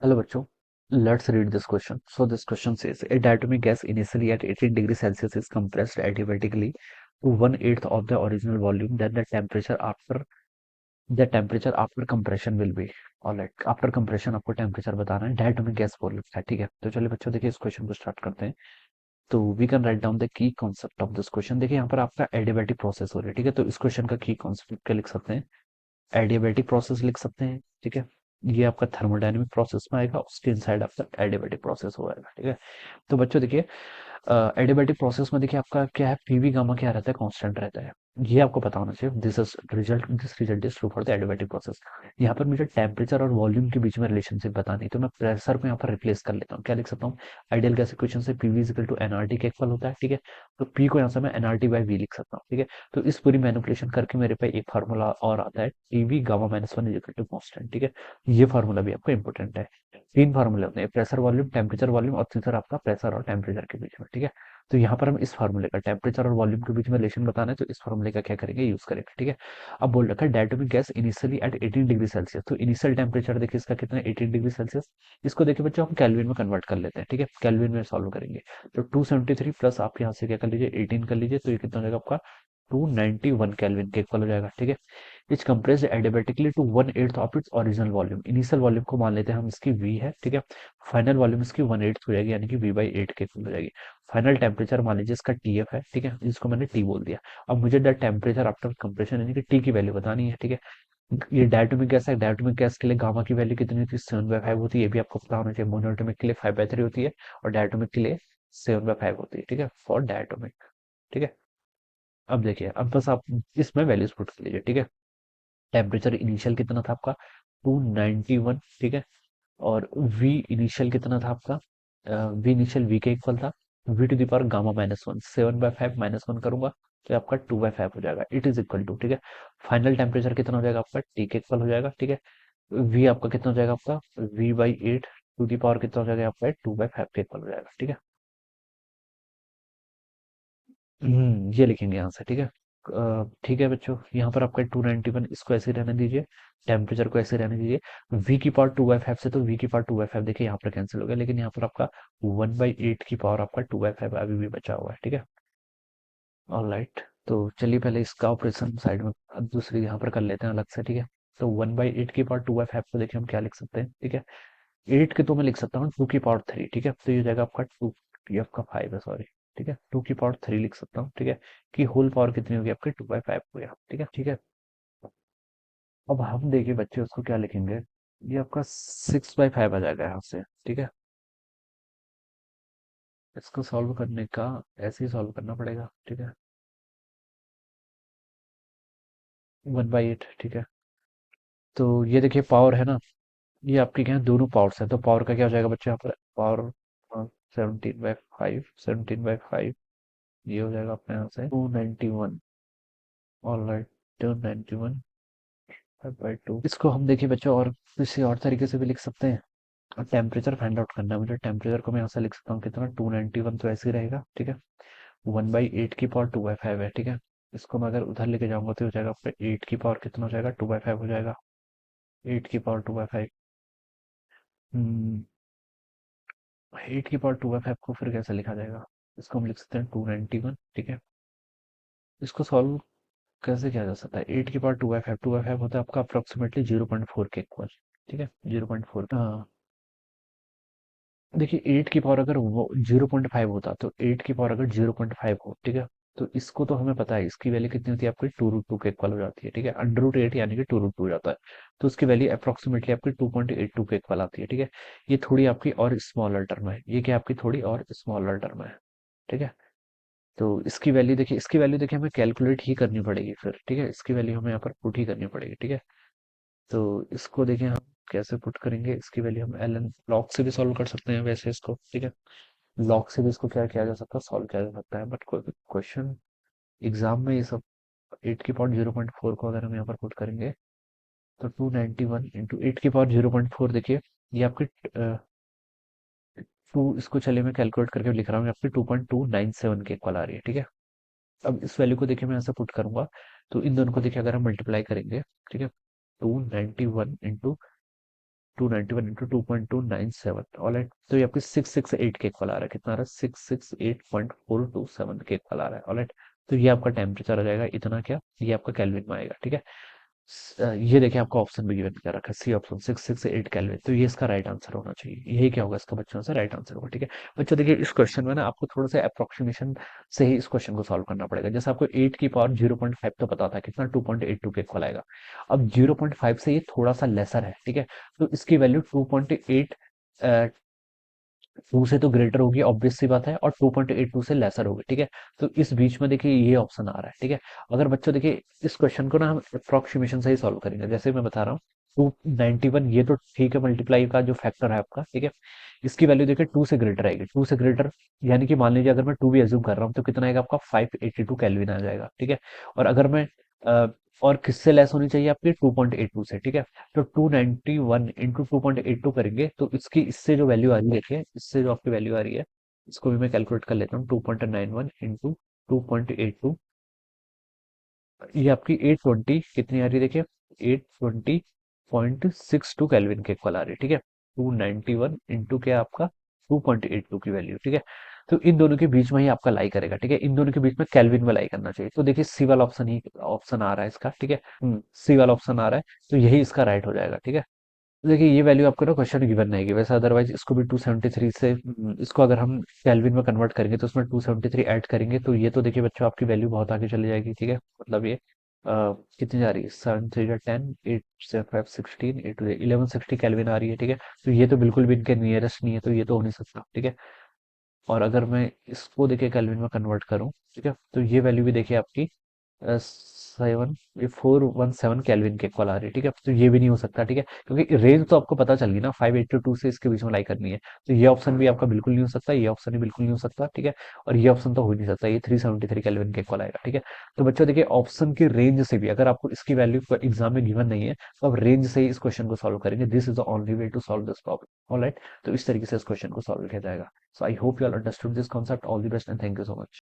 Hello बच्चों, let's read this question. So this question says a diatomic gas initially at 18 degrees Celsius is compressed adiabatically to 1/8 of the original volume. Then the temperature after compression will be. Alright, after compression आपको temperature बताना है, diatomic gas बोल रखा है, ठीक है। तो चलिए बच्चों देखिए इस क्वेश्चन को स्टार्ट करते हैं। तो we can write down the key concept of this question. देखिए यहाँ पर आपका एडियाबेटिक प्रोसेस हो रहा है, ठीक है। तो इस क्वेश्चन का की कॉन्सेप्ट क्या लिख सकते हैं, एडियाबेटिक प्रोसेस लिख सकते हैं, ठीक है। ये आपका थर्मोडायनेमिक प्रोसेस में आएगा, उसके इनसाइड आपका एडियाबेटिक प्रोसेस हो जाएगा, ठीक है। तो बच्चों देखिए एडियाबेटिक प्रोसेस में देखिए आपका क्या है, पीवी गामा क्या रहता है, कांस्टेंट रहता है। ये आपको पता होना चाहिए। This result is true for the adiabatic process. यहाँ पर मुझे टेम्परेचर और वॉल्यूम के बीच में रिलेशनशिप बतानी है, तो मैं प्रेशर को यहाँ पर रिप्लेस कर लेता हूँ। क्या लिख सकता हूँ, आइडियल गैस इक्वेशन से पीवी इक्वल टू एनआरटी के इक्वल होता है, ठीक है। तो पी को यहाँ से मैं एनआरटी बाई वी लिख सकता हूँ, ठीक है। तो इस पूरी मैनिपुलेशन करके मेरे पे एक फार्मूला और आता है, TV gamma minus one is equal to constant, ठीक है। ये फार्मूला भी आपको इंपॉर्टेंट है। तीन फार्मूले होते हैं, प्रेशर वॉल्यूम टेम्परेचर वॉल्यूम, और तीसरा आपका प्रेशर और टेम्परेचर के बीच में, ठीक है। तो यहाँ पर हम इस फार्मूले का टेम्परेचर और वॉल्यूम के बीच में रिलेशन बताना है, तो इस फार्मूले का क्या करेंगे, यूज करेंगे, ठीक है। अब बोल रखा है diatomic gas initially at 18 degree Celsius. तो इनिशियल टेम्परेचर देखिए इसका कितना है, 18 डिग्री सेल्सियस। इसको देखिए बच्चों हम केल्विन में कन्वर्ट कर लेते हैं, ठीक है। केल्विन में सॉल्व करेंगे तो 273 प्लस आप यहाँ से क्या कर लीजिए 18 कर लीजिए, तो ये कितना हो जाएगा आपका 291 केल्विन के इक्वल हो जाएगा, ठीक है। It's compressed adiabatically to 1/8 of its original volume. Initial volume को मान लेते हैं हम, इसकी वी है, ठीक है। फाइनल वॉल्यूम इसकी 1/8 हो जाएगी, यानी कि वी/8 के इक्वल हो जाएगी। फाइनल टेम्परेचर मान लीजिए इसका टीएफ है, ठीक है, जिसको मैंने टी बोल दिया। अब मुझे द टेम्परेचर आफ्टर कंप्रेशन यानी कि टी की वैल्यू बतानी है, ठीक है। ये डायटोमिक गैस है, डायटोमिक गैस के लिए गामा की वैल्यू कितनी होती है, 7/5 होती है, ये भी आपको पता होना चाहिए। मोनोएटॉमिक के लिए 5/3 होती है, और डायटोमिक के लिए 7/5 होती है, ठीक है, फॉर डायटोमिक, ठीक है। अब देखिए, अब बस आप इसमें वैल्यूज पुट कर लीजिए, ठीक है। टेम्परेचर इनिशियल कितना था आपका 291, ठीक है। और वी इनिशियल कितना था आपका, वी इनिशियल वी के इक्वल था, V to the power gamma minus one, 7/5 minus one करूंगा तो आपका 2/5 हो जाएगा, इट इज इक्वल टू, ठीक है। फाइनल टेम्परेचर कितना हो जाएगा आपका, टी के इक्वल हो जाएगा, ठीक है। वी आपका कितना हो जाएगा आपका, V/8 टू दी पावर कितना हो जाएगा आपका, 2/5 के इक्वल हो जाएगा, ठीक है। ये लिखेंगे यहाँ से, ठीक है। ठीक है बच्चों, यहाँ पर आपका 291, इसको ऐसे रहने दीजिए, टेम्परेचर को ऐसे रहने दीजिए। वी की पावर 2/5 से, तो वी की पावर 2/5 देखिए यहाँ पर कैंसिल हो गया, लेकिन यहाँ पर आपका 1/8 की पावर आपका 2/5 अभी भी बचा हुआ है, ठीक है। ऑलराइट, तो चलिए पहले इसका ऑपरेशन साइड में दूसरी यहाँ पर कर लेते हैं अलग से, ठीक है। तो 1/8 की पावर 2/5 को देखिए हम क्या लिख सकते हैं, ठीक है। 8 के तो मैं लिख सकता हूँ 2 की पावर 3, ठीक है। तो ये हो जाएगा आपका 2, ये आपका 5 है, सॉरी, ठीक है। 2 की पावर 3 लिख सकता हूँ, ठीक है। कि होल पावर कितनी होगी आपकी, 2/5 हो गया, ठीक है, ठीक है। अब हम देखिए बच्चे उसको क्या लिखेंगे, ये आपका 6/5 आ जाएगा यहाँ से, ठीक है। इसको सॉल्व करने का ऐसे ही सॉल्व करना पड़ेगा, ठीक है। 1/8, ठीक है। तो ये देखिए पावर है ना, ये आपके क्या है, दोनों पावर्स है, तो पावर का क्या हो जाएगा बच्चे यहाँ पर, पावर 17/5, ये हो जाएगा अपने यहाँ से 291। ऑलराइट, 291 5/2। इसको हम देखिए बच्चों और किसी और तरीके से भी लिख सकते हैं। और टेम्परेचर फाइंड आउट करना है मुझे, टेम्परेचर को मैं यहाँ से लिख सकता हूँ कितना, 291 तो ऐसे ही रहेगा, ठीक है। 1/8 की पावर 2/5 है, ठीक है। इसको मैं अगर उधर लेके जाऊंगा तो हो जाएगा आपका 8 की पावर कितना हो जाएगा, 2/5 हो जाएगा, 8 की पावर 2/5। 8 की पावर 2/5 को फिर कैसे लिखा जाएगा, इसको हम लिख सकते हैं 291, ठीक है। इसको सॉल्व कैसे किया जा सकता है, 8 की पावर 2/5, 2/5 होता है आपका अप्रोक्सीमेटली 0.4 के इक्वल, ठीक है, 0.4। देखिए 8 की पावर अगर वो 0.5 होता, तो 8 की पावर अगर 0.5 हो, ठीक है। तो इसको तो हमें पता है, इसकी वैल्यू कितनी होती है आपकी 2√2 के इक्वल हो जाती है, ठीक है। √8 यानी कि 2√2 हो जाता है, तो उसकी वैल्यू अप्रोक्सीमेटली आपकी 2.82 के इक्वल आती है, ठीक है। ये थोड़ी आपकी और स्मॉलर टर्म है, ये क्या आपकी थोड़ी और स्मॉलर टर्म है, ठीक है। तो इसकी वैल्यू देखिए हमें कैलकुलेट ही करनी पड़ेगी फिर, ठीक है। इसकी वैल्यू हमें यहाँ पर पुट ही करनी पड़ेगी, ठीक है। तो इसको देखिए हम कैसे पुट करेंगे, इसकी वैल्यू हम एल एन लॉग से भी सॉल्व कर सकते हैं वैसे इसको, ठीक है। लॉग से भी इसको क्या किया जा सकता है, सॉल्व किया जा सकता है, बट क्वेश्चन एग्जाम में ये सब 8 की पावर 0.4 को अगर हम यहाँ पर पुट करेंगे, तो 291 इंटू 8 की पावर 0.4, देखिए ये आपकी टू, इसको चलिए मैं कैलकुलेट करके लिख रहा हूँ, आपकी 2.297 के इक्वल आ रही है, ठीक है। अब इस वैल्यू को देखिए मैं ऐसे पुट करूंगा, तो इन दोनों को देखिए अगर हम मल्टीप्लाई करेंगे, ठीक है, 291 इंटू 291 into 2.297, ऑलराइट। तो ये आपकी 668 के इक्वल आ रहा है। कितना आ रहा है? 668.427 के इक्वल आ रहा है, ऑलराइट। तो ये आपका टेम्परेचर आ जाएगा इतना, क्या ये आपका केल्विन में आएगा, ठीक है। ये देखिए आपका ऑप्शन भी गिवन कर रखा है, सी ऑप्शन 668 केल्विन। तो ये इसका राइट आंसर होना चाहिए, यही क्या होगा इसका बच्चों से राइट आंसर होगा, ठीक है। बच्चों देखिए इस क्वेश्चन में ना आपको थोड़ा सा अप्रोक्सीमेशन से ही इस क्वेश्चन को सॉल्व करना पड़ेगा। जैसे आपको 8 की पावर 0.5 तो पता था कितना, 2.82 के इक्वल आएगा। अब 0.5 से ये थोड़ा सा लेसर है, ठीक है। तो इसकी वैल्यू 2.8 टू से तो ग्रेटर होगी, ऑब्वियस सी बात है, और 2.82 से लेसर होगी, ठीक है। तो इस बीच में देखिए ये ऑप्शन आ रहा है, ठीक है। अगर बच्चों देखिए इस क्वेश्चन को ना हम अप्रोक्सीमेशन से ही सॉल्व करेंगे, जैसे मैं बता रहा हूँ 291, ये तो ठीक है, मल्टीप्लाई का जो फैक्टर है आपका, ठीक है। इसकी वैल्यू देखिए 2 से ग्रेटर आएगी, 2 से ग्रेटर यानी कि मान लीजिए अगर मैं 2 भी एज्यूम कर रहा हूँ तो कितना आएगा आपका 582 केल्विन आ जाएगा, ठीक है। और अगर मैं और किससे लेस होनी चाहिए आपकी 2.82 से, ठीक है। तो 291 into 2.82 करेंगे तो इसकी इससे जो वैल्यू आ रही है, देखिए इससे जो आपकी वैल्यू आ रही है, इसको भी मैं कैलकुलेट कर लेता हूँ। 2.91 into 2.82, ये आपकी 820 कितनी आ रही है देखिए, 820.62 केल्विन के इक्वल आ रही है, ठीक है। 291 इंटू क्या आपका 2.82 की वैल्यू, ठीक है। तो इन दोनों के बीच में ही आपका लाई करेगा, ठीक है। इन दोनों के बीच में केल्विन में लाई करना चाहिए। तो देखिए सी वाला ऑप्शन ही ऑप्शन आ रहा है इसका, ठीक है। सी वाला ऑप्शन आ रहा है, तो यही इसका राइट हो जाएगा, ठीक है। देखिए ये वैल्यू आपको ना क्वेश्चन गिवन रहेगी वैसे, अदरवाइज इसको भी 273 से इसको अगर हम केल्विन में कन्वर्ट करेंगे तो उसमें 273 ऐड करेंगे, तो ये तो देखिए बच्चों आपकी वैल्यू बहुत आगे चली जाएगी, ठीक है। मतलब ये कितनी जा रही है, 7 3 10, 8 7 5 16, 1160 केल्विन आ रही है, ठीक है। तो ये तो बिल्कुल भी इनके नियरेस्ट नहीं है, तो ये तो हो नहीं सकता, ठीक है। और अगर मैं इसको देखिए केल्विन में कन्वर्ट करूं, ठीक है, तो ये वैल्यू भी देखिए आपकी 417 केल्विन के इक्वल आ रही है, ठीक है। तो ये भी नहीं हो सकता, ठीक है, क्योंकि रेंज तो आपको पता चल गई ना, 582 से इसके बीच में लाई करनी है। तो ये ऑप्शन भी आपका बिल्कुल नहीं हो सकता, ये ऑप्शन भी बिल्कुल नहीं हो सकता, ठीक है। और ये ऑप्शन तो हो ही नहीं सकता, ये 373 केल्विन के इक्वल आएगा, ठीक है। तो बच्चों देखिए ऑप्शन की रेंज से भी, अगर आपको इसकी वैल्यू एग्जाम में गिवन नहीं है तो आप रेंज से ही इस क्वेश्चन को सॉल्व करेंगे। This is the only way to solve this problem, alright. तो इस तरीके से इस क्वेश्चन को सॉल्व किया जाएगा। So I hope you all understood this concept. All the best and thank you so much.